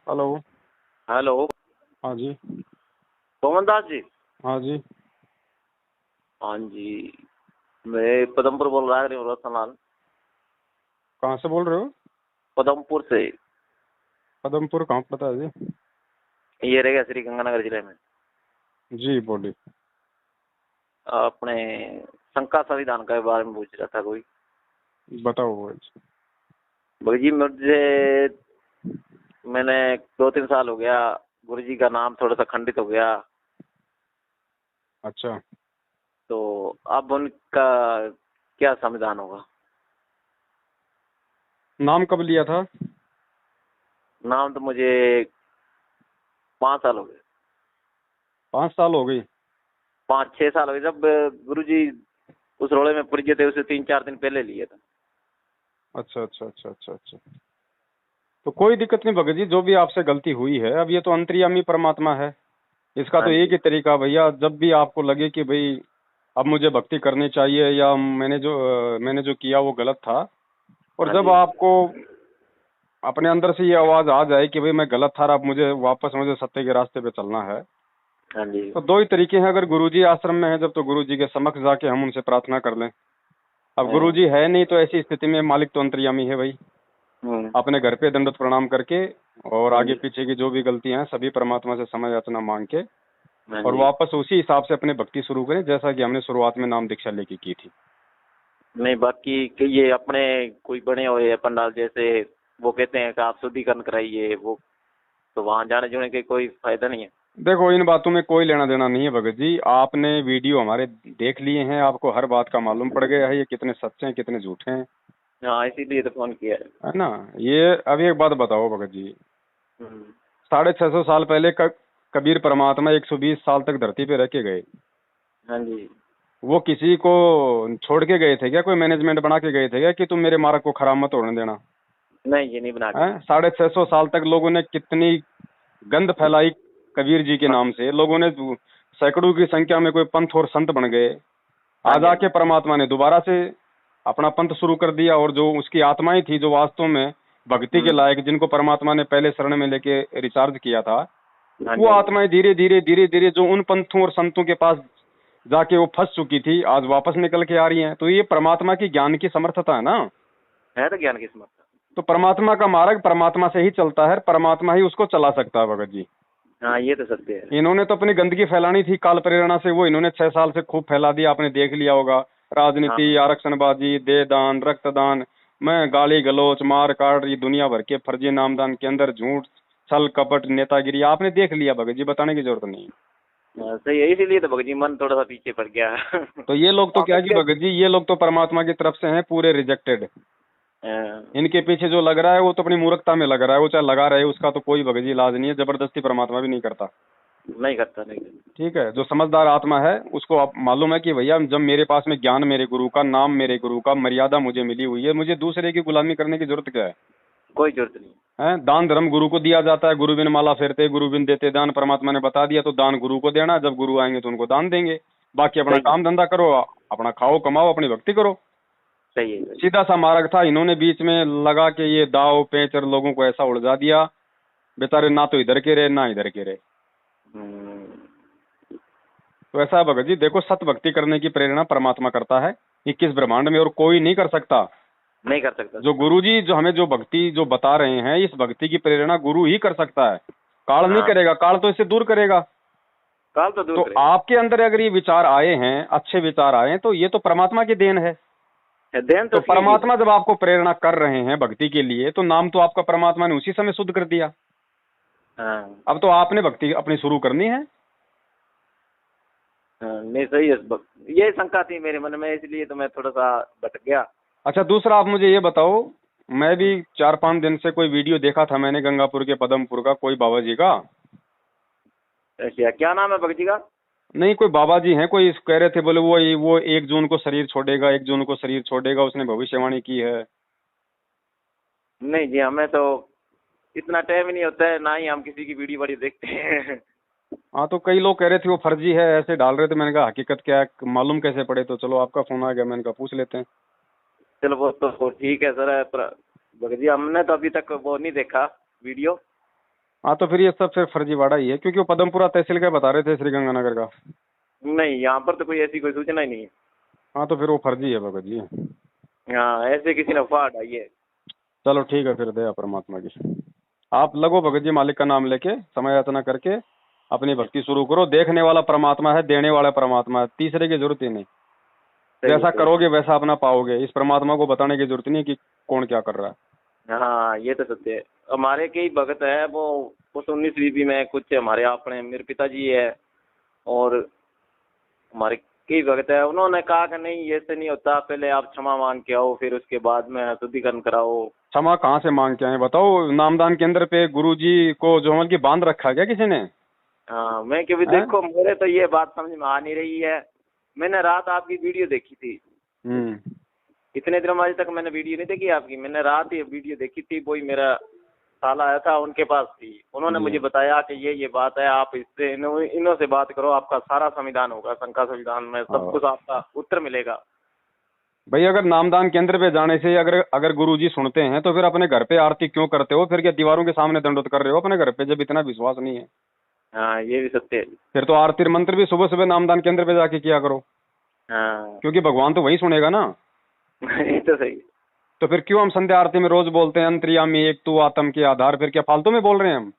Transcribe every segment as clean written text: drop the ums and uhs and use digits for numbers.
Hello. Hello. हाँ जी। पवन दास जी। हाँ जी। हाँ जी, मैं पदमपुर बोल रहा हूँ, रतनलाल। कहाँ से बोल रहे हो? पदमपुर से। पदमपुर कहाँ पड़ता है जी? ये रहेगा श्री गंगानगर जिले में। जी बोलिए। अपने शंका संविधान के बारे में पूछ रहा था कोई। बताओ भाई। भाई जी मैंने 2-3 साल हो गया, गुरु जी का नाम थोड़ा सा खंडित हो गया, अच्छा। तो अब उनका क्या संविधान होगा? नाम कब लिया था? नाम तो मुझे 5 साल हो गए। 5 साल हो गई? 5-6 साल हो गए। जब गुरु जी उस रोड़े में पड़ गए थे, उससे 3-4 दिन पहले लिए था। अच्छा अच्छा अच्छा अच्छा अच्छा। तो कोई दिक्कत नहीं भगत जी, जो भी आपसे गलती हुई है, अब ये तो अंतर्यामी परमात्मा है। इसका हाँ तो एक जी। ही तरीका भैया, जब भी आपको लगे कि भाई अब मुझे भक्ति करनी चाहिए या मैंने जो किया वो गलत था, और हाँ जब जी। आपको अपने अंदर से ये आवाज आ जाए कि भाई मैं गलत था, अब मुझे सत्य के रास्ते पे चलना है, हाँ जी। तो दो ही तरीके हैं। अगर गुरुजी आश्रम में है जब, तो गुरुजी के समक्ष जाके हम उनसे प्रार्थना कर लें। अब गुरुजी है नहीं तो ऐसी स्थिति में मालिक तो अंतर्यामी है भाई। हम्म। अपने घर पे दंडवत प्रणाम करके और हाँ आगे जी। पीछे की जो भी गलतियां हैं सभी परमात्मा से क्षमा याचना मांग के हाँ और जी। वापस उसी हिसाब से अपनी भक्ति शुरू करें, जैसा कि हमने शुरुआत में नाम दीक्षा लेके की थी। नहीं, बाकी कि ये अपने कोई बने हुए हैं पंडाल, जैसे वो कहते हैं कि आप शुद्धिकरण कराइए, वो तो वहां जाने जुड़ने के कोई फायदा नहीं है। देखो, इन बातों में कोई लेना देना नहीं है भगत जी। आपने वीडियो हमारे देख लिए हैं, आपको हर बात का मालूम पड़ गया है ये कितने सच्चे हैं कितने झूठे हैं, हाँ, इसीलिए तो फोन किया है। है ना। ये अब एक बात बताओ भगत जी, हम्म। 650 साल पहले कबीर परमात्मा 120 साल तक धरती पे रह के गए। हाँ जी। वो किसी को छोड़ के गए थे क्या? कोई मैनेजमेंट बना के गए थे क्या कि तुम मेरे मार्ग को खराब मत होने देना? नहीं, ये नहीं बना के है, 650 साल तक लोगों ने कितनी गंद फैलाई कबीर जी के हाँ। नाम से। लोगों ने सैकड़ों की संख्या में कोई पंथ और संत बन गए। हाँ आज जी। हाँ आके जी। परमात्मा ने दोबारा से अपना पंथ शुरू कर दिया, और जो उसकी आत्माएं थी जो वास्तव में भक्ति के हम्म। लायक, जिनको परमात्मा ने पहले शरण में लेके रिचार्ज किया था, हाँ वो जी। हाँ जी। आत्माएं धीरे धीरे जो उन पंथों और संतों के पास जाके वो फंस चुकी थी, आज वापस निकल के आ रही हैं। तो ये परमात्मा की ज्ञान की समर्थता है ना। है तो ज्ञान की समर्थ। तो परमात्मा का मार्ग परमात्मा से ही चलता है, परमात्मा ही उसको चला सकता है भगत जी। हाँ, ये तो सत्य है। इन्होंने तो अपनी गंदगी फैलानी थी काल प्रेरणा से, वो इन्होंने 6 साल से खूब फैला दिया। आपने देख लिया होगा, राजनीति, हाँ। आरक्षणबाजी, देहदान, रक्तदान में गाली गलौच, मार काट, ये दुनिया भर के फर्जी नामदान के अंदर झूठ, छल कपट, नेतागिरी आपने देख लिया भगत जी, बताने की जरूरत नहीं। सही है, इसीलिए तो भगत जी मन थोड़ा सा पीछे पड़ गया। तो ये लोग तो आप क्या कि इसके भगत जी, ये लोग तो परमात्मा की तरफ से हैं पूरे रिजेक्टेड। हाँ, इनके पीछे जो लग रहा है वो तो अपनी मूर्खता में लग रहा है, वो चाहे लगा रहे, उसका तो कोई भगत जी इलाज नहीं है। जबरदस्ती परमात्मा भी नहीं करता। नहीं करता, नहीं करता। ठीक है, जो समझदार आत्मा है उसको आप मालूम है कि भैया जब मेरे पास में ज्ञान मेरे गुरु का, नाम मेरे गुरु का, मर्यादा मुझे मिली हुई है, मुझे दूसरे की गुलामी करने की जरूरत क्या है? कोई जरूरत नहीं। हैं? दान धर्म गुरु को दिया जाता है, गुरु बिन माला फेरते गुरु बिन देते दान, परमात्मा ने बता दिया। तो दान गुरु को देना, जब गुरु आएंगे तो उनको दान देंगे। बाकी अपना सही है। काम धंधा करो, अपना खाओ कमाओ, अपनी भक्ति करो। सही है। सही सीधा सा मार्ग था। इन्होंने बीच में लगा के ये दाव पेच और लोगों को ऐसा उलझा दिया, बेचारे ना तो इधर के रहे ना इधर के रहे। है। तो ऐसा है भगत जी, देखो, सत भक्ति करने की प्रेरणा परमात्मा करता है 21 ब्रह्मांड में, और कोई नहीं कर सकता। नहीं कर सकता। जो गुरुजी जो हमें जो भक्ति जो बता रहे हैं, इस भक्ति की प्रेरणा गुरु ही कर सकता है। काल नहीं हाँ, करेगा, काल तो इससे दूर करेगा। काल तो दूर तो करेगा। आपके अंदर अगर ये विचार आए हैं, अच्छे विचार आए हैं, तो ये तो परमात्मा की देन है। देन तो तो उसकी ही है। परमात्मा जब आपको प्रेरणा कर रहे हैं भक्ति के लिए, तो नाम तो आपका परमात्मा ने उसी समय शुद्ध कर दिया। हाँ। अब तो आपने भक्ति अपनी शुरू करनी है। हाँ, नहीं सही है। ये शंका थी मेरे मन में, इसलिए तो मैं थोड़ा सा भटक गया। अच्छा, दूसरा आप मुझे ये बताओ, मैं भी 4-5 दिन से कोई वीडियो देखा था मैंने गंगापुर के पदमपुर का, कोई बाबा जी का। अच्छा, क्या नाम है भगत जी का? नहीं, कोई बाबा जी हैं, कोई कह रहे थे, बोले वो 1 जून को शरीर छोड़ेगा, 1 जून को शरीर छोड़ेगा, उसने भविष्यवाणी की है। नहीं जी, हमें तो इतना टाइम ही नहीं होता है, ना ही हम किसी की वीडियो वीडियो देखते हैं। हाँ, तो कई लोग कह रहे थे वो फर्जी है, ऐसे डाल रहे थे। मैंने कहा हकीकत क्या है, मालूम कैसे पड़े? तो चलो आपका फोन आ गया, मैंने कहा पूछ लेते हैं। चलो वो तो ठीक है सर, भगत जी हमने तो अभी तक वो नहीं देखा वीडियो। हाँ तो फिर ये सब फिर फर्जीवाड़ा ही है, क्योंकि वो पदमपुरा तहसील का बता रहे थे, श्रीगंगानगर का। नहीं, यहाँ पर तो कोई ऐसी कोई सूचना ही नहीं है। हाँ तो फिर वो फर्जी है भगत जी। हाँ, ऐसे किसी ने अफवाह उड़ाई है। चलो ठीक है, फिर दया परमात्मा की। आप लगो भगत जी, मालिक का नाम लेके समय याचना करके अपनी भक्ति शुरू करो। देखने वाला परमात्मा है, देने वाला परमात्मा है, तीसरे की जरूरत ही नहीं। सही है, जैसा सही करोगे वैसा अपना पाओगे, इस परमात्मा को बताने की जरूरत नहीं कि कौन क्या कर रहा है। है। हाँ, ये तो सत्य है। हमारे कई भगत है, वो उस 19 में कुछ हमारे अपने मेरे पिताजी है, और हमारे कई भगत है, उन्होंने कहा कि नहीं ऐसे नहीं होता, पहले आप क्षमा मांग के आओ, फिर उसके बाद में शुद्धिकरण कराओ। क्षमा कहाँ से मांग के आए बताओ? नामदान केंद्र पे गुरुजी को जो मतलब की बांध रखा है क्या किसी ने? हाँ, मैं क्योंकि हैं? देखो मेरे तो ये बात समझ में आ नहीं रही है। मैंने रात आपकी वीडियो देखी थी। हम्म। इतने दिनों में आज तक मैंने वीडियो नहीं देखी आपकी। मैंने रात ही वीडियो देखी थी, वही मेरा साला आया था, उनके पास थी। उन्होंने मुझे बताया कि ये बात है, आप इससे इन्हों से बात करो, आपका सारा संविधान होगा, शंका संविधान में सब कुछ आपका उत्तर मिलेगा। भाई अगर नामदान केंद्र पे जाने से अगर अगर गुरुजी सुनते हैं तो फिर अपने घर पे आरती क्यों करते हो? फिर क्या दीवारों के सामने दंडोत कर रहे हो अपने घर पे, जब इतना विश्वास नहीं है? हाँ, ये भी सत्य है। फिर तो आरती मंत्र भी सुबह सुबह नामदान केंद्र पे जाके किया करो, हाँ। क्योंकि भगवान तो वही सुनेगा ना। ये तो सही है। तो फिर क्यों हम संध्या आरती में रोज बोलते हैं अंतर्यामी एक तू आत्म के आधार? फिर क्या फालतू में बोल रहे हैं हम?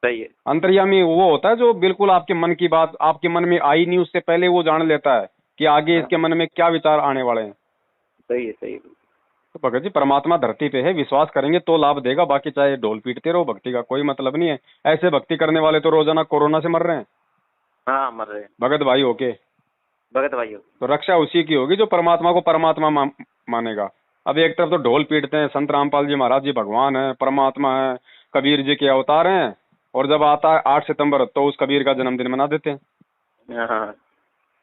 सही है। अंतर्यामी वो होता है जो बिल्कुल आपके मन की बात आपके मन में आई नहीं उससे पहले वो जान लेता है कि आगे इसके मन में क्या विचार आने वाले हैं। सही है, सही है। तो भगत जी परमात्मा धरती पे है, विश्वास करेंगे तो लाभ देगा, बाकी चाहे ढोल पीटते रहो, भक्ति का कोई मतलब नहीं है। ऐसे भक्ति करने वाले तो रोजाना कोरोना से मर रहे हैं हाँ, मर रहे हैं। भगत भाई होके। भगत भाई हो। तो रक्षा उसी की होगी जो परमात्मा को परमात्मा मानेगा। अब एक तरफ तो ढोल पीटते हैं, संत रामपाल जी महाराज जी भगवान है, परमात्मा है, कबीर जी के अवतार हैं, और जब आता है 8 सितंबर तो उस कबीर का जन्मदिन मना देते हैं। हाँ।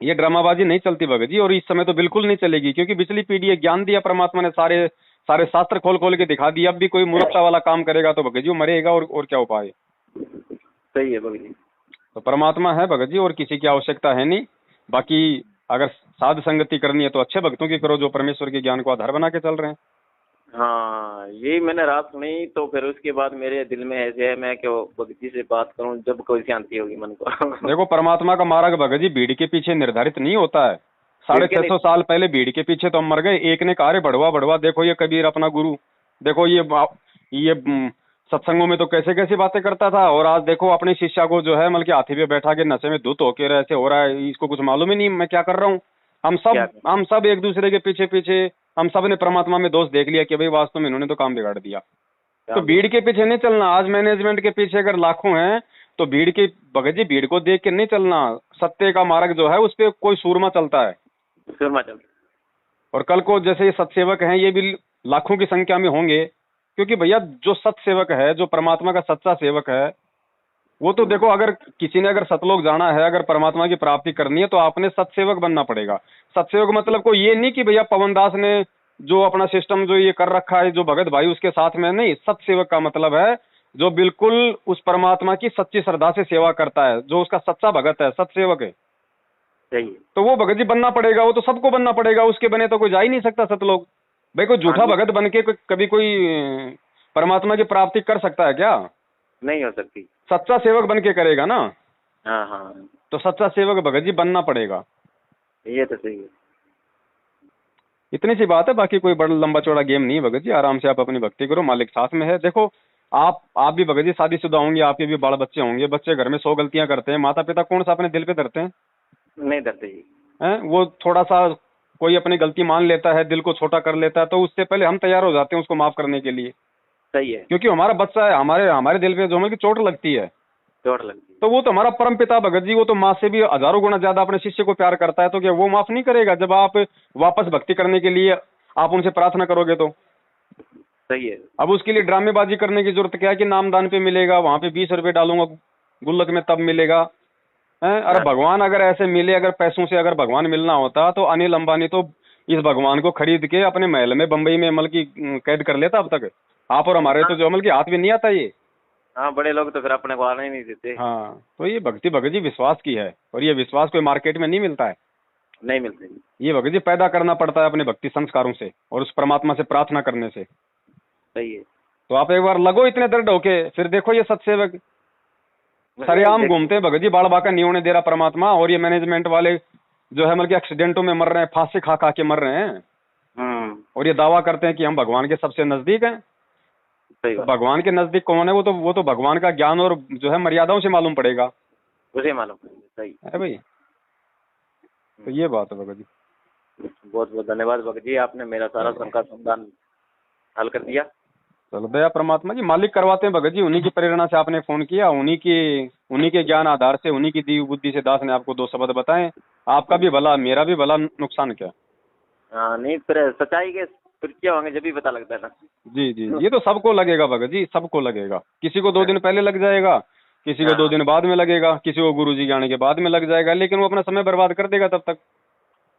ये ड्रामाबाजी नहीं चलती भगत जी, और इस समय तो बिल्कुल नहीं चलेगी, क्योंकि पिछली पीढ़ी है, ज्ञान दिया परमात्मा ने, सारे सारे शास्त्र खोल खोल के दिखा दिया। अब भी कोई मूर्खता वाला काम करेगा तो भगत जी वो मरेगा, और क्या उपाय? सही है भगत जी। तो परमात्मा है भगत जी, और किसी की आवश्यकता है नहीं। बाकी अगर साध संगति करनी है तो अच्छे भक्तों की करो जो परमेश्वर के ज्ञान को आधार बना के चल रहे हैं। हाँ, यही मैंने रात सुनी, तो फिर उसके बाद मेरे दिल में ऐसे है, मैं क्यों भगत जी से बात करूं, जब कोई शांति होगी मन को। देखो परमात्मा का मार्ग भगत जी भीड़ के पीछे निर्धारित नहीं होता है। 650 साल पहले भीड़ के पीछे तो हम मर गए। एक ने कहा रे बढ़वा बढ़वा, देखो ये कबीर अपना गुरु, देखो ये सत्संगों में तो कैसे कैसी बातें करता था, और आज देखो अपनी शिष्या को जो है मतलब कि हाथी पे बैठा के नशे में धुत होके ऐसे हो रहा है, इसको कुछ मालूम ही नहीं मैं क्या कर रहा हूँ। हम सब एक दूसरे के पीछे पीछे हम सब ने परमात्मा में दोष देख लिया कि भाई वास्तव में इन्होंने तो काम बिगाड़ दिया। तो भीड़ के पीछे नहीं चलना। आज मैनेजमेंट के पीछे अगर लाखों हैं तो भीड़ की भगत जी भीड़ को देख के नहीं चलना। सत्य का मार्ग जो है उस पर कोई सूरमा चलता है। सूरमा चलता। और कल को जैसे ये सत्सेवक हैं ये भी लाखों की संख्या में होंगे, क्योंकि भैया जो सत्सेवक है, जो परमात्मा का सच्चा सेवक है, वो तो देखो अगर किसी ने अगर सतलोक जाना है, अगर परमात्मा की प्राप्ति करनी है तो आपने सत्सेवक बनना पड़ेगा। सत्सेवक मतलब कोई ये नहीं कि भैया पवन दास ने जो अपना सिस्टम जो ये कर रखा है जो भगत भाई उसके साथ में नहीं। सत्सेवक का मतलब है जो बिल्कुल उस परमात्मा की सच्ची श्रद्धा से सेवा करता है, जो उसका सच्चा भगत है, सत्सेवक है। सही है। तो वो भगत जी बनना पड़ेगा, वो तो सबको बनना पड़ेगा, उसके बने तो कोई जा ही नहीं सकता सतलोक। भाई कोई झूठा भगत बन के कभी कोई परमात्मा की प्राप्ति कर सकता है क्या? नहीं हो सकती। सच्चा सेवक बन के करेगा ना। हाँ हाँ, तो सच्चा सेवक भगत जी बनना पड़ेगा। ये तो सही है। इतनी सी बात है, बाकी कोई बड़ा लंबा चौड़ा गेम नहीं है भगत जी। आराम से आप अपनी भक्ति करो, मालिक साथ में है। देखो आप भी भगत जी शादीशुदा होंगे, आपके भी बाल बच्चे होंगे। बच्चे घर में 100 गलतियां करते हैं, माता पिता कौन सा अपने दिल पे धरते हैं? नहीं धरते जी। वो थोड़ा सा कोई अपनी गलती मान लेता है, दिल को छोटा कर लेता है, तो उससे पहले हम तैयार हो जाते हैं उसको माफ करने के लिए। सही है। क्योंकि हमारा बच्चा है, हमारे दिल पे जो हमें चोट लगती है, चोट लगती है। तो वो तो हमारा परम पिता भगत जी, वो तो माँ से भी हजारों गुना ज्यादा अपने शिष्य को प्यार करता है। तो क्या वो माफ नहीं करेगा जब आप वापस भक्ति करने के लिए आप उनसे प्रार्थना करोगे तो? सही है। अब उसके लिए ड्रामेबाजी करने की जरूरत क्या है कि नामदान पे मिलेगा, वहां पे 20 रुपए डालूंगा गुल्लक में तब मिलेगा। अरे भगवान अगर ऐसे मिले, अगर पैसों से अगर भगवान मिलना होता तो अनिल अंबानी तो इस भगवान को खरीद के अपने महल में बंबई में अमल की कैद कर लेता अब तक। आप और हमारे तो जो अमल की हाथ में नहीं आता ये। हाँ, बड़े लोग तो फिर अपने को आने ही नहीं देते। हाँ, तो ये भक्ति भगत जी विश्वास की है, और ये विश्वास कोई मार्केट में नहीं मिलता है। नहीं मिलते। ये भगत जी पैदा करना पड़ता है अपने भक्ति संस्कारों से और उस परमात्मा से प्रार्थना करने से। सही है। तो आप एक बार लगो इतने दृढ़ होके, फिर देखो ये सत्सेवक सरेआम घूमते हैं भगत जी, बाल बाका नहीं होने दे रहा परमात्मा। और ये मैनेजमेंट वाले जो है मतलब एक्सीडेंटों में मर रहे हैं, फांसी खा खा के मर रहे हैं, और ये दावा करते हैं कि हम भगवान के सबसे नजदीक हैं। सही तो बात, भगवान के नजदीक कौन है? वो तो भगवान का ज्ञान और जो है मर्यादाओं से मालूम पड़ेगा, उसे मालूम है। सही है भाई। तो ये बात है भगत जी। बहुत बहुत धन्यवाद भगत जी, आपने मेरा सारा शंका समाधान हल कर दिया। चलो दया परमात्मा जी, मालिक करवाते हैं भगत जी। उन्हीं की प्रेरणा से आपने फोन किया, उन्हीं के ज्ञान आधार से, उन्हीं की दी बुद्धि से दास ने आपको दो शब्द बताए। आपका भी भला, मेरा भी भला, नुकसान क्या। हाँ नहीं, फिर सच्चाई के फिर क्या होंगे जब भी पता लगता है ना। जी जी, ये तो सबको लगेगा भगत जी, सबको लगेगा। किसी को 2 दिन पहले लग जाएगा, किसी को 2 दिन बाद में लगेगा, किसी को गुरुजी के आने के बाद में लग जाएगा, लेकिन वो अपना समय बर्बाद कर देगा तब तक।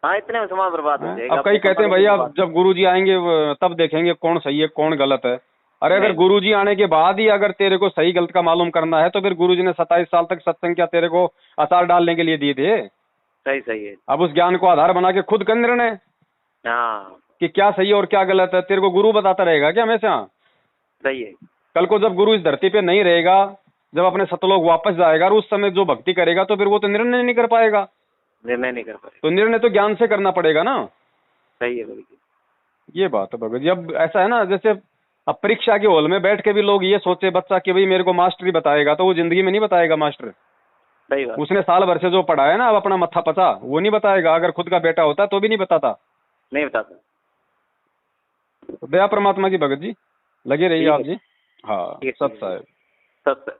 हाँ, इतने में समय बर्बाद हो जाएगा। अब कई कहते हैं भैया जब गुरुजी आएंगे तब देखेंगे कौन सही है कौन गलत है। अरे अगर गुरुजी आने के बाद ही अगर तेरे को सही गलत का मालूम करना है तो फिर गुरुजी ने 27 साल तक सत्संग क्या तेरे को अचार डालने के लिए दिए थे? सही सही है। अब उस ज्ञान को आधार बना के खुद कर निर्णय हाँ कि क्या सही है और क्या गलत है। तेरे को गुरु बताता रहेगा क्या हमेशा? सही है। कल को जब गुरु इस धरती पे नहीं रहेगा, जब अपने सतलोक वापस जाएगा और उस समय जो भक्ति करेगा तो फिर वो तो निर्णय नहीं कर पाएगा। निर्णय नहीं कर पाए। तो निर्णय तो ज्ञान से करना पड़ेगा ना। सही है भगत जी। ये बात है भगत जी। अब ऐसा है ना, जैसे अब परीक्षा के हॉल में बैठ के भी लोग ये सोचे बच्चा कि भाई मेरे को मास्टर ही बताएगा, तो वो जिंदगी में नहीं बताएगा मास्टर। सही बात। उसने साल भर से जो पढ़ा है ना, अब अपना मत्था पचा, वो नहीं बताएगा। अगर खुद का बेटा होता तो भी नहीं बताता। नहीं बताता। तो दया परमात्मा की भगत जी, लगे रहिए आप जी। हाँ ठीक है, सत साहेब। सत